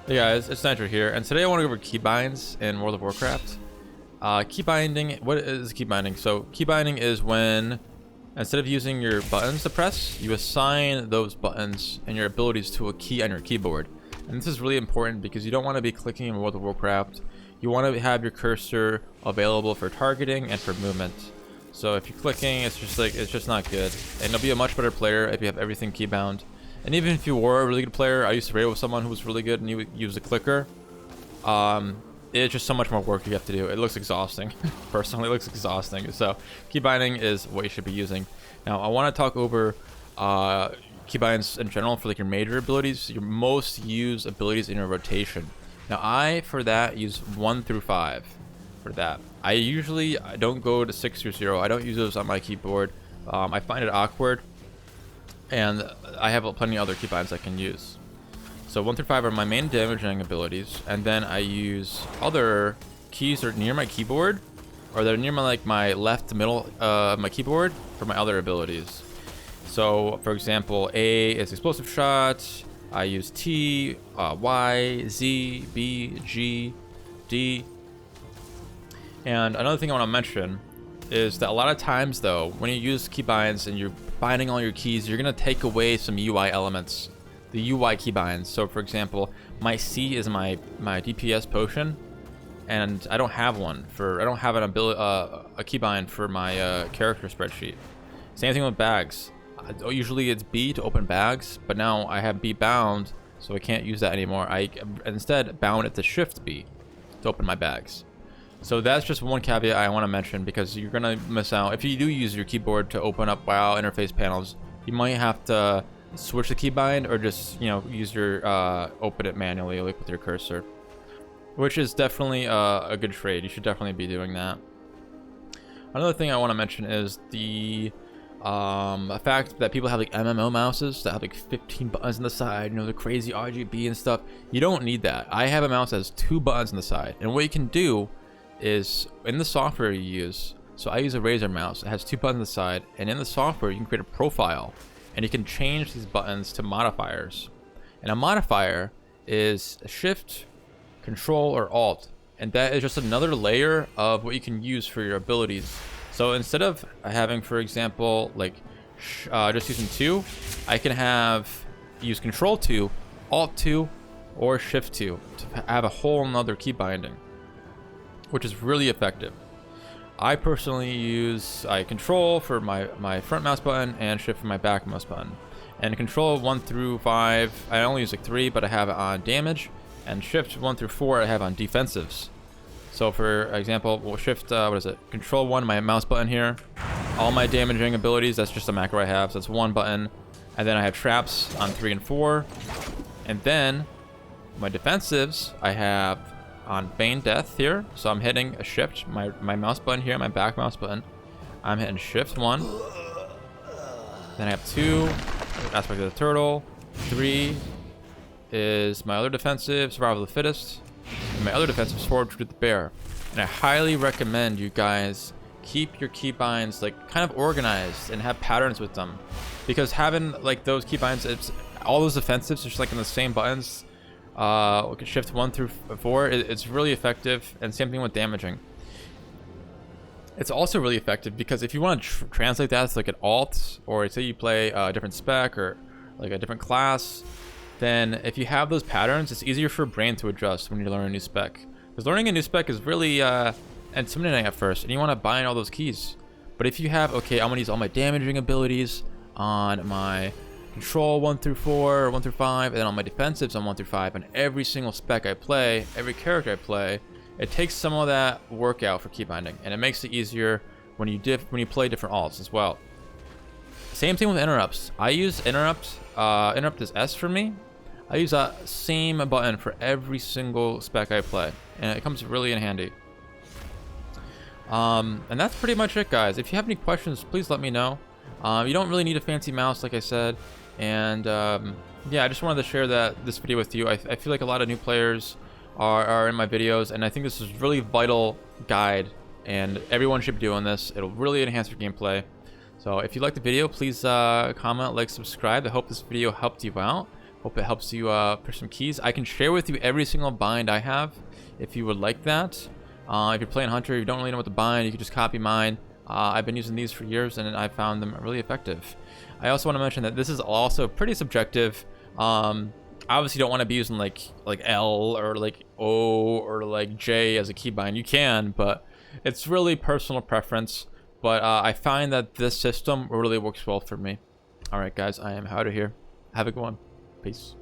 Hey guys, it's Nitro here, and today I want to go over keybinds in World of Warcraft. Keybinding, what is keybinding? So keybinding is when, instead of using your buttons to press, you assign those buttons and your abilities to a key on your keyboard. And this is really important because you don't want to be clicking in World of Warcraft. You want to have your cursor available for targeting and for movement. So if you're clicking, it's just not good. And you'll be a much better player if you have everything keybound. And even if you were a really good player, I used to raid with someone who was really good and you would use a clicker. It's just so much more work you have to do. It looks exhausting. Personally, it looks exhausting. So keybinding is what you should be using. Now, I want to talk over keybinds in general for like your major abilities, your most used abilities in your rotation. Now, for that, use 1 through 5 for that. I don't go to 6 or 0. I don't use those on my keyboard. I find it awkward. And I have plenty of other keybinds I can use. So 1 through 5 are my main damaging abilities, and then I use other keys that are near my keyboard, or that are near my left to middle of my keyboard for my other abilities. So for example, A is explosive shot. I use T, Y, Z, B, G, D. And another thing I want to mention is that a lot of times though, when you use keybinds and you're binding all your keys, you're going to take away some UI elements, the UI keybinds. So for example, my C is my DPS potion, and I don't have an ability, a keybind for my character spreadsheet. Same thing with bags. Usually it's B to open bags, but now I have B bound, so I can't use that anymore. I instead bound it to Shift B to open my bags. So that's just one caveat I want to mention, because you're going to miss out. If you do use your keyboard to open up WoW interface panels, you might have to switch the keybind or just, use your open it manually like with your cursor, which is definitely a good trade. You should definitely be doing that. Another thing I want to mention is the fact that people have like MMO mouses that have like 15 buttons on the side, the crazy RGB and stuff. You don't need that. I have a mouse that has 2 buttons on the side, and what you can do is in the software you use. So I use a Razer mouse. It has 2 buttons on the side, and in the software you can create a profile, and you can change these buttons to modifiers. And a modifier is a Shift, Control, or Alt, and that is just another layer of what you can use for your abilities. So instead of having, for example, like just using 2, I can use Control 2, Alt 2, or Shift 2 to have a whole nother key binding, which is really effective. I personally use Control for my front mouse button and Shift for my back mouse button. And Control 1 through 5, I only use like 3, but I have it on damage. And Shift 1 through 4, I have on defensives. So for example, we'll Shift, Control 1, my mouse button here. All my damaging abilities, that's just a macro I have, so that's 1 button. And then I have traps on 3 and 4. And then my defensives, I have on Bane Death here, so I'm hitting a Shift, my mouse button here, my back mouse button. I'm hitting Shift 1. Then I have 2, Aspect of the Turtle. 3 is my other defensive, Survival of the Fittest. And my other defensive is Forward with the Bear. And I highly recommend you guys keep your keybinds like kind of organized and have patterns with them, because having like those keybinds, it's all those defensives just like in the same buttons. Shift 1 through 4, it's really effective, and same thing with damaging. It's also really effective because if you want to translate that to like an alt, or say you play a different spec or like a different class, then if you have those patterns, it's easier for your brain to adjust when you learn a new spec. Because learning a new spec is really intimidating at first, and you want to bind all those keys. But if you have, okay, I'm going to use all my damaging abilities on my Control 1 through 4, or 1 through 5, and then on my defensives on 1 through 5, and every single spec I play, every character I play, it takes some of that work out for keybinding, and it makes it easier when you play different alts as well. Same thing with interrupts. I use interrupt. Interrupt is S for me. I use that same button for every single spec I play, and it comes really in handy. And that's pretty much it, guys. If you have any questions, please let me know. You don't really need a fancy mouse, like I said. And yeah, I just wanted to share this video with you. I feel like a lot of new players are in my videos, and I think this is a really vital guide, and everyone should be doing this. It'll really enhance your gameplay. So if you liked the video, please comment, like, subscribe. I hope this video helped you out. Hope it helps you push some keys. I can share with you every single bind I have if you would like that. If you're playing Hunter, you don't really know what to bind, you can just copy mine. I've been using these for years and I found them really effective. I also want to mention that this is also pretty subjective. Obviously you don't want to be using like L or like O or like J as a keybind. You can, but it's really personal preference. But I find that this system really works well for me. All right, guys, I am out of here. Have a good one. Peace.